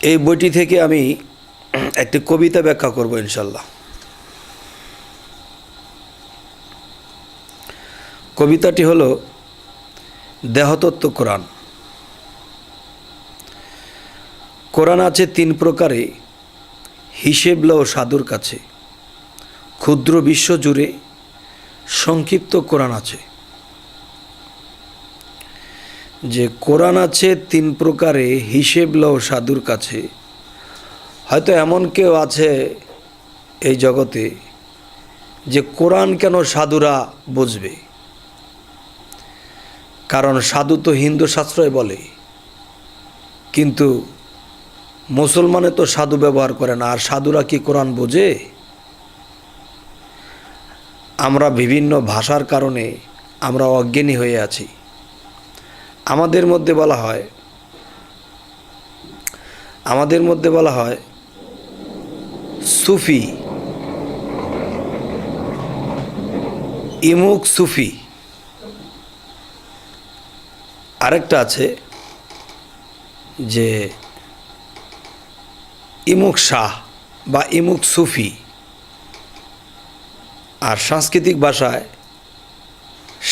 এই বইটি থেকে আমি একটি কবিতা ব্যাখ্যা করব ইনশাল্লাহ। কবিতাটি হলো দেহতত্ত্ব কোরআন। কোরআন আছে তিন প্রকারে, হিসেব লও সাধুর কাছে। ক্ষুদ্র বিশ্ব জুড়ে সংক্ষিপ্ত কোরআন আছে। যে কোরআন আছে তিন প্রকারে, হিসেব লও সাধুর কাছে। হয়তো এমন কেউ আছে এই জগতে যে কোরআন কেন সাধুরা বুঝবে, কারণ সাধু তো হিন্দু শাস্ত্রই বলে, কিন্তু মুসলমানে তো সাধু ব্যবহার করে না। আর সাধুরা কি কোরআন বোঝে? আমরা বিভিন্ন ভাষার কারণে আমরা অজ্ঞানী হয়ে আছি। আমাদের মধ্যে বলা হয় সুফি, ইমুক সুফি। আরেকটা আছে যে ইমুক শাহ বা ইমুক সুফি। আর সাংস্কৃতিক ভাষায়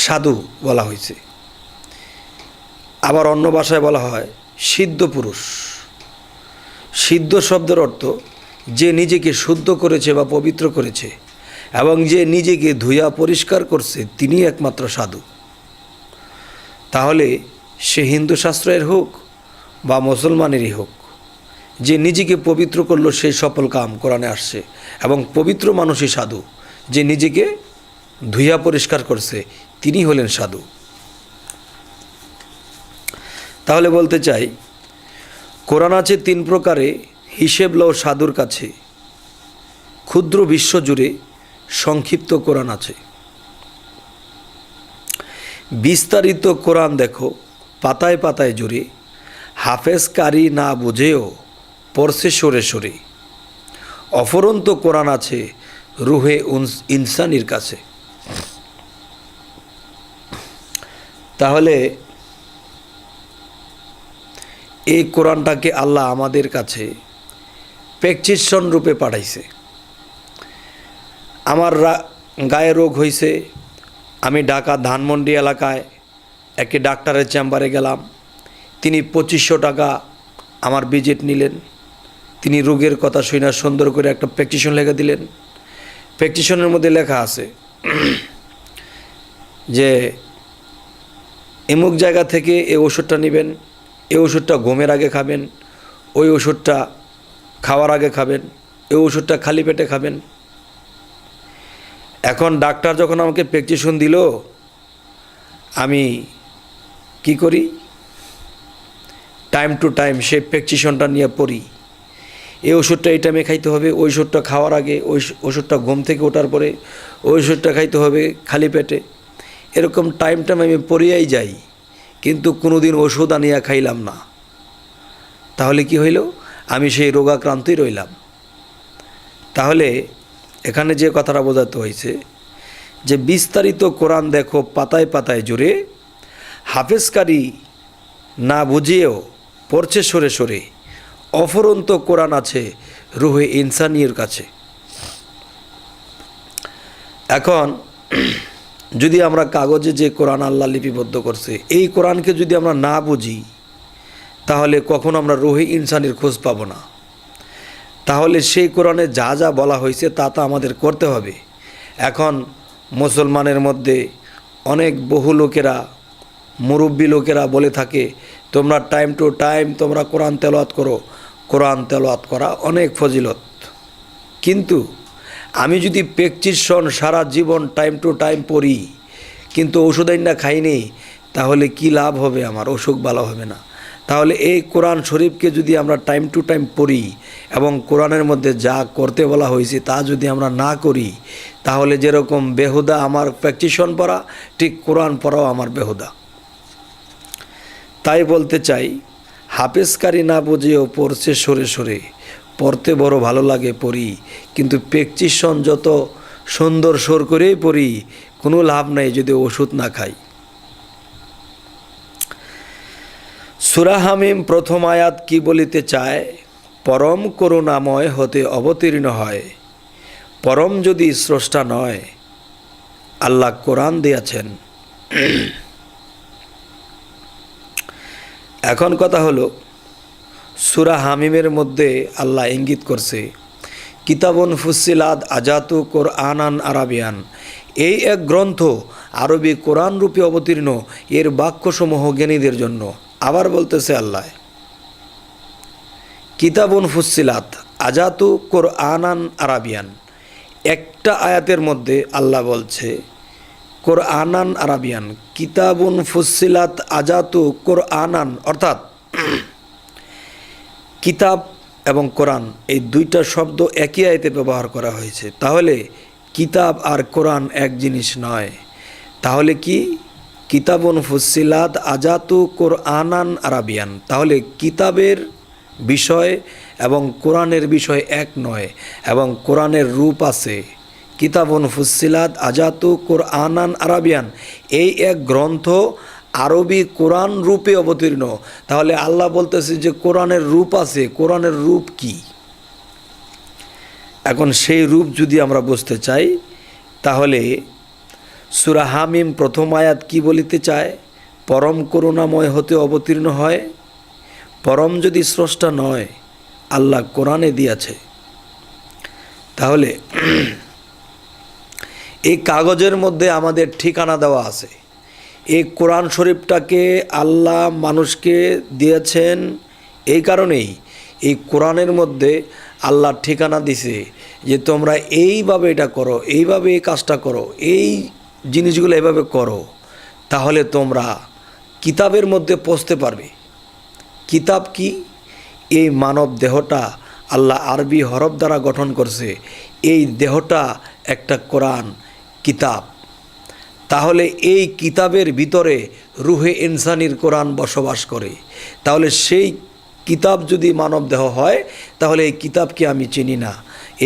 সাধু বলা হয়েছে। আবার অন্য ভাষায় বলা হয় সিদ্ধ পুরুষ। সিদ্ধ শব্দের অর্থ যে নিজেকে শুদ্ধ করেছে বা পবিত্র করেছে এবং যে নিজেকে ধুইয়া পরিষ্কার করছে, তিনি একমাত্র সাধু। তাহলে সে হিন্দু শাস্ত্রের হোক বা মুসলমানেরই হোক, যে নিজেকে পবিত্র করলো সেই সফল কাম কোরআনে আসছে। এবং পবিত্র মানুষই সাধু, যে নিজেকে ধুইয়া পরিষ্কার করছে, তিনি হলেন সাধু। তাহলে বলতে চাই, কোরআন আছে তিন প্রকারে, হিসেব লও সাধুর কাছে। ক্ষুদ্র বিশ্ব জুড়ে সংক্ষিপ্ত কোরআন আছে। বিস্তারিত কোরআন দেখো পাতায় পাতায় জুড়ে। হাফেজ কারি না বুঝেও পড়ছে সরে সরে। অফুরন্ত কোরআন আছে রুহে ইনসানির কাছে। তাহলে এই কোরআনটাকে আল্লাহ আমাদের কাছে প্রেসক্রিপশন রূপে পাঠাইছে। আমার গায়ে রোগ হয়েছে, আমি ঢাকা ধানমন্ডি এলাকায় একটি ডাক্তারের চেম্বারে গেলাম। তিনি 2500 টাকা আমার ভিজিট নিলেন। তিনি রোগের কথা শুনে সুন্দর করে একটা প্রেসক্রিপশন লিখে দিলেন। প্রেসক্রিপশনের মধ্যে লেখা আছে যে এমুক জায়গা থেকে এই ওষুধটা নেবেন, এই ওষুধটা ঘুমের আগে খাবেন, ওই ওষুধটা খাওয়ার আগে খাবেন, এই ওষুধটা খালি পেটে খাবেন। এখন ডাক্তার যখন আমাকে প্রেসক্রিপশন দিল, আমি কি করি? টাইম টু টাইম সেই প্রেসক্রিপশনটা নিয়ে পড়ি। এই ওষুধটা এই টাইমে খাইতে হবে, ওই ওষুধটা খাওয়ার আগে, ওই ওষুধটা ঘুম থেকে ওঠার পরে, ওই ওষুধটা খাইতে হবে খালি পেটে। এরকম টাইম আমি পড়িয়াই যাই, কিন্তু কোনো দিন ওষুধ আনিয়া খাইলাম না। তাহলে কি হইল? আমি সেই রোগাক্রান্তই রইলাম। তাহলে এখানে যে কথাটা বোঝাতে হয়েছে যে বিস্তারিত কোরআন দেখো পাতায় পাতায় জুড়ে। হাফেজকারী না বুঝিয়েও পড়ছে সরে সরে। অফুরন্ত কোরআন আছে রুহে ইনসানির কাছে। এখন যদি আমরা কাগজে যে কোরআন আল্লাহ লিপিবদ্ধ করছে, এই কোরআনকে যদি আমরা না বুঝি, তাহলে কখনো আমরা রুহে ইনসানির খোঁজ পাব না। তাহলে সেই কোরআনে যা যা বলা হয়েছে তা তা আমাদের করতে হবে। এখন মুসলমানের মধ্যে অনেক বহু লোকেরা, মুরব্বী লোকেরা বলে থাকে, তোমরা টাইম টু টাইম তোমরা কোরআন তেলাওয়াত করো। কোরআন তেলাওয়াত করা অনেক ফজিলত, কিন্তু আমি যদি প্রেসক্রিপশন সারা জীবন টাইম টু টাইম পড়ি কিন্তু ওষুধ আইনা খাইনি, তাহলে কি লাভ হবে? আমার অসুখ ভালো হবে না। তাহলে এই কোরআন শরীফকে যদি আমরা টাইম টু টাইম পড়ি এবং কোরআনের মধ্যে যা করতে বলা হয়েছে তা যদি আমরা না করি, তাহলে যেরকম বেহুদা আমার প্রেসক্রিপশন পড়া, ঠিক কোরআন পড়াও আমার বেহুদা। তাই বলতে চাই, হাফেজকারী না বুঝেও পড়ছে সরে সরে। পড়তে বড় ভালো লাগে পড়ি, কিন্তু প্রেসক্রিপশন যত সুন্দর সুর করেই পড়ি, কোনো লাভ নাই যদি ওষুধ না খাই। সূরা হামিম প্রথম আয়াত কি বলিতে চায়? পরম করুণাময় হতে অবতীর্ণ হয়। পরম যদি স্রষ্টা নয়, আল্লাহ কোরআন দিয়েছেন। এখন কথা হলো, সূরা হামিমের মধ্যে আল্লাহ ইঙ্গিত করছে কিতাবুন ফুসসিলাত আজাতু কোরআনান আরাবিয়ান, এই এক গ্রন্থ আরবি কোরআন রূপে অবতীর্ণ, এর বাক্যসমূহ জ্ঞানীদের জন্য। আবার বলতেছে আল্লাহ কিতাবুন ফুসসিলাত আজাতু কোরআনান আরাবিয়ান, একটা আয়াতের মধ্যে আল্লাহ বলছে কোরআনান আরাবিয়ান, কিতাবুন ফুসসিলাত আজাতু কোরআনান, অর্থাৎ কিতাব এবং কোরআন এই দুইটা শব্দ একই আয়াতে ব্যবহার করা হয়েছে। তাহলে কিতাব আর কোরআন এক জিনিস নয়। তাহলে কি কিতাবুন ফুসসিলাত আজাতু কোরআনান আরাবিয়ান, তাহলে কিতাবের বিষয় এবং কোরআনের বিষয় এক নয়, এবং কোরআনের রূপ আছে। কিতাবুন ফুসসিলাত আজাতু কোরআনান আরাবিয়ান, এই এক গ্রন্থ আরবি কোরআন রূপে অবতীর্ণ। তাহলে আল্লাহ বলতেছে যে কোরআনের রূপ আছে, কোরআনের রূপ কি? এখন সেই রূপ যদি আমরা বুঝতে চাই, তাহলে সূরা হামিম প্রথম আয়াত কি বলিতে চায়? পরম করুণাময় হতে অবতীর্ণ হয়। পরম যদি স্রষ্টা নয়, আল্লাহ কোরআনে দিয়েছে। তাহলে এই কাগজের মধ্যে আমাদের ঠিকানা দেওয়া আছে। এই কোরআন শরীফটাকে আল্লাহ মানুষকে দিয়েছেন এই কারণেই, এই কোরআনের মধ্যে আল্লাহ ঠিকানা দিছে যে তোমরা এইভাবে এটা করো, এইভাবে এই কাজটা করো, এই জিনিসগুলো এভাবে করো, তাহলে তোমরা কিতাবের মধ্যে পৌঁছতে পারবে। কিতাব কি? এই মানব দেহটা আল্লাহ আরবি হরফ দ্বারা গঠন করছে, এই দেহটা একটা কোরআন কিতাব। তাহলে এই কিতাবের ভিতরে রুহে ইনসানির কোরআন বসবাস করে। তাহলে সেই কিতাব যদি মানব দেহ হয়, তাহলে এই কিতাবকে আমি চিনি না।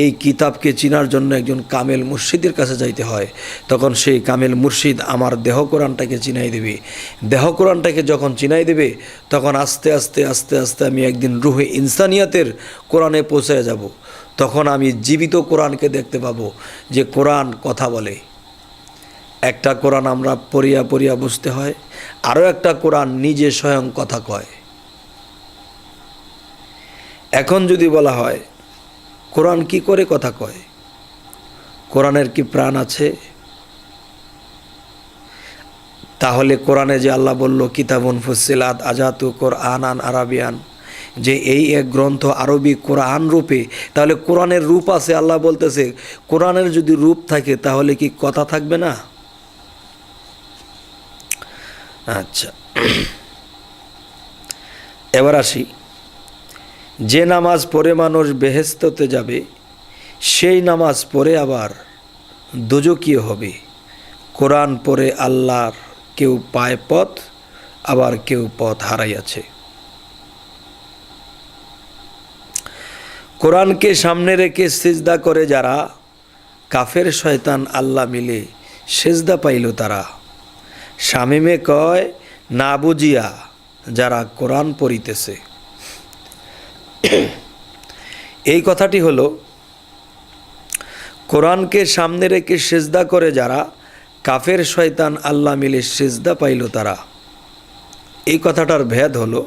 এই কিতাবকে চিনার জন্য একজন কামেল মুর্শিদের কাছে যাইতে হয়। তখন সেই কামেল মুর্শিদ আমার দেহ কোরআনটাকে চিনাই দেবে। দেহ কোরআনটাকে যখন চিনাই দেবে, তখন আস্তে আস্তে আস্তে আস্তে আমি একদিন রুহে ইনসানিয়াতের কোরআনে পৌঁছে যাব। তখন আমি জীবিত কোরআনকে দেখতে পাবো যে কোরআন কথা বলে। একটা কোরআন আমরা পড়িয়া পড়িয়া বুঝতে হয়, আরও একটা কোরআন নিজে স্বয়ং কথা কয়। এখন যদি বলা হয় কোরআন কি করে কথা কয়, কোরআনের কি প্রাণ আছে? তাহলে কোরআনে যে আল্লাহ বলল কিতাবুন ফুসসিলাত আজাতু কোরআনান আরাবিয়ান, যে এই এক গ্রন্থ আরবি কোরআন রূপে, তাহলে কোরআনের রূপ আছে। আল্লাহ বলতেছে কোরআনের যদি রূপ থাকে তাহলে কি কথা থাকবে না? আচ্ছা, এবার আসি, যে নামাজ পড়ে মানুষ বেহেশতে যাবে, সেই নামাজ পড়ে আবার দোজখীয় হবে। কোরআন পড়ে আল্লাহর কেউ পায় পথ, আবার কেউ পথ হারাইয়াছে। কোরআনকে সামনে রেখে সিজদা করে যারা, কাফের শয়তান আল্লাহ মিলে সেজদা পাইল তারা। শামিমে কয় না বুঝিয়া যারা কোরআন পড়িতেছে। এই কথাটি হলো কোরআনকে সামনে রেখে সেজদা করে যারা, কাফের শয়তান আল্লাহ মিলে সেজদা পাইল তারা। এই কথাটার ভেদ হলো,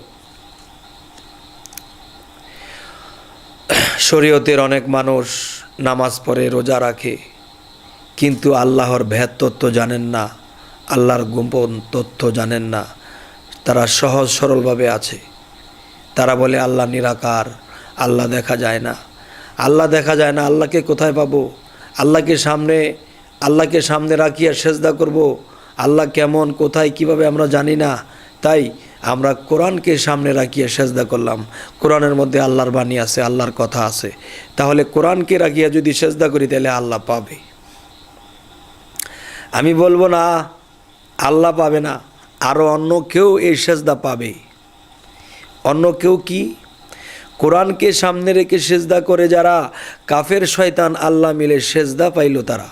শরীয়তের অনেক মানুষ নামাজ পড়ে, রোজা রাখে, কিন্তু আল্লাহর ভেদ তত্ত্ব জানেন না, আল্লাহর গোপন তথ্য জানেন না। তারা সহজ সরলভাবে আছে। তারা বলে আল্লাহ নিরাকার, আল্লাহ দেখা যায় না, আল্লাহ দেখা যায় না, আল্লাহকে কোথায় পাবো? আল্লাহকে সামনে রাখিয়া সেজদা করব? আল্লাহ কেমন, কোথায়, কিভাবে আমরা জানি না। তাই আমরা কোরআনকে সামনে রাখিয়া সেজদা করলাম। কোরআনের মধ্যে আল্লাহর বাণী আছে, আল্লাহর কথা আছে। তাহলে কোরআনকে রাখিয়া যদি সেজদা করি তাহলে আল্লাহ পাবে। আমি বলবো না আল্লাহ পাবে না, আরও অন্য কেউ এই সেজদা পাবে। অন্য কেউ কি? কোরআনকে সামনে রেখে সেজদা করে যারা, কাফের শয়তান আল্লাহ মিলে সেজদা পাইল তারা।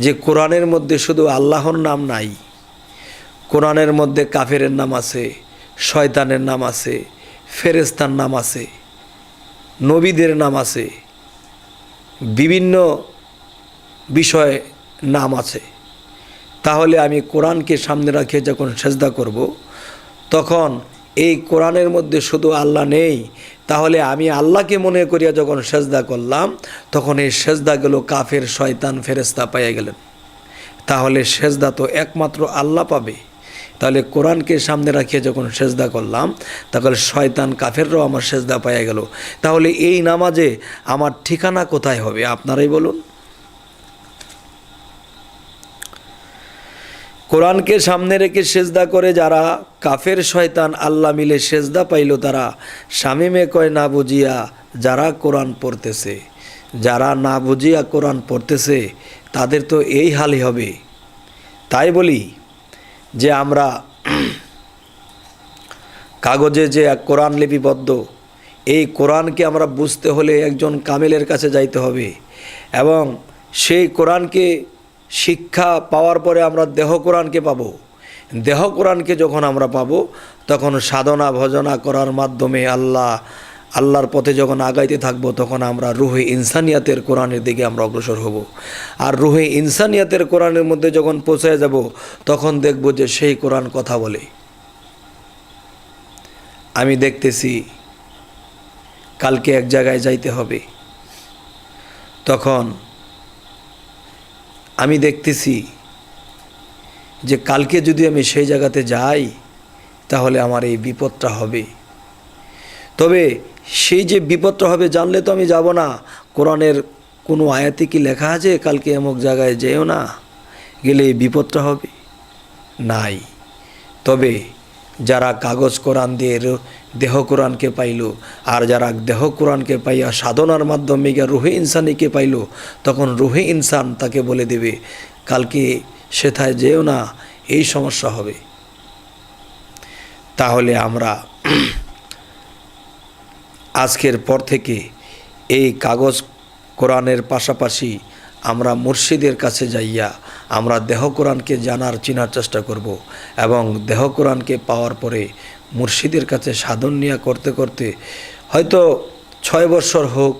যে কোরআনের মধ্যে শুধু আল্লাহর নাম নাই, কোরআনের মধ্যে কাফেরের নাম আছে, শয়তানের নাম আছে, ফেরেশতার নাম আছে। নবীদের নাম আছে, বিভিন্ন বিষয়ে নাম আছে। তাহলে আমি কোরআনকে সামনে রাখে যখন সেজদা করব, তখন এই কোরআনের মধ্যে শুধু আল্লাহ নেই, তাহলে আমি আল্লাহকে মনে করিয়া যখন সেজদা করলাম, তখন এই সেজদাগুলো কাফের শয়তান ফেরেশতা পাইয়া গেলেন। তাহলে সেজদা তো একমাত্র আল্লাহ পাবে। তাহলে কোরআনকে সামনে রাখিয়ে যখন সেজদা করলাম, তাহলে শয়তান কাফেররাও আমার সেজদা পাইয়া গেল। তাহলে এই নামাজে আমার ঠিকানা কোথায় হবে আপনারাই বলুন। কোরআনকে সামনে রেখে সেজদা করে যারা কাফের শয়তান আল্লাহ মিলে সেজদা পাইল, তারা শামিমে কয় না বুঝিয়া যারা কোরআন পড়তেছে, যারা না বুঝিয়া কোরআন পড়তেছে তাদের তো এই হালই হবে। তাই বলি যে আমরা কাগজে যে কোরআন লিপিবদ্ধ, এই কোরআনকে আমরা বুঝতে হলে একজন কামেলের কাছে যাইতে হবে, এবং সেই কোরআনকে শিক্ষা পাওয়ার পরে আমরা দেহ কোরআনকে পাবো। দেহ কোরআনকে যখন আমরা পাবো, তখন সাধনা ভজনা করার মাধ্যমে আল্লাহর পথে যখন আগাইতে থাকবো, তখন আমরা রুহে ইনসানিয়াতের কোরআনের দিকে আমরা অগ্রসর হব। আর রুহে ইনসানিয়াতের কোরআনের মধ্যে যখন পৌঁছায় যাব, তখন দেখব যে সেই কোরআন কথা বলে। আমি দেখতেছি কালকে এক জায়গায় যাইতে হবে, তখন আমি দেখতেছি যে কালকে যদি আমি সেই জায়গাতে যাই, তাহলে আমার এই বিপদটা হবে। তবে সেই যে বিপদটা হবে জানলে তো আমি যাব না। কোরআনের কোনো আয়াতে কি লেখা আছে কালকে এমক জায়গায় যেও না, গেলে এই বিপদটা হবে? নাই। তবে যারা কাগজ কোরআন দিয়ে দেহ কোরআনকে পাইল, আর যারা দেহ কোরআনকে পাইয়া সাধনার মাধ্যমে গিয়া রুহে ইনসানিকে পাইল, তখন রুহে ইনসান তাকে বলে দেবে কালকে সেথায় যেও না, এই সমস্যা হবে। তাহলে আমরা আজকের পর থেকে এই কাগজ কোরআনের পাশাপাশি আমরা মুর্শিদের কাছে যাইয়া আমরা দেহ কোরআনকে জানার চিনার চেষ্টা করব, এবং দেহ কোরআনকে পাওয়ার পরে মুর্শিদের কাছে সাধন নিয়া করতে করতে হয়তো 6 বছর হোক,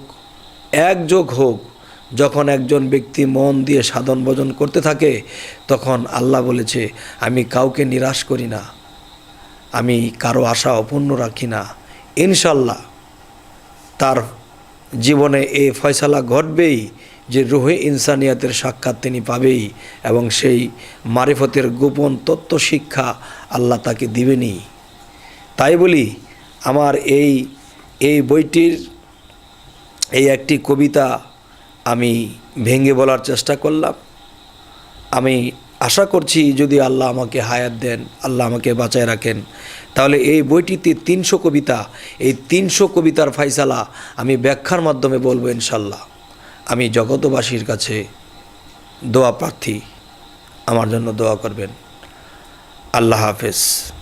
1 যুগ হোক, যখন একজন ব্যক্তি মন দিয়ে সাধন ভজন করতে থাকে, তখন আল্লাহ বলেছে আমি কাউকে নিরাশ করি না, আমি কারো আশা অপূর্ণ রাখি না। ইনশাল্লাহ তার জীবনে এই ফয়সালা ঘটবেই যে রুহে ইনসানিয়াতের সাক্ষাৎ তিনি পাবেই, এবং সেই মারিফতের গোপন তত্ত্ব শিক্ষা আল্লাহ তাকে দিবেনি। তাই বলি আমার এই বইটির এই একটি কবিতা আমি ভেঙে বলার চেষ্টা করলাম। আমি আশা করছি যদি আল্লাহ আমাকে হায়াত দেন, আল্লাহ আমাকে বাঁচায় রাখেন, তাহলে এই বইটিতে 300 কবিতা, এই 300 কবিতার ফাইসালা আমি ব্যাখ্যার মাধ্যমে বলবো ইনশাল্লাহ। আমি জগতবাসীর কাছে দোয়া প্রার্থী, আমার জন্য দোয়া করবেন। আল্লাহ হাফেজ।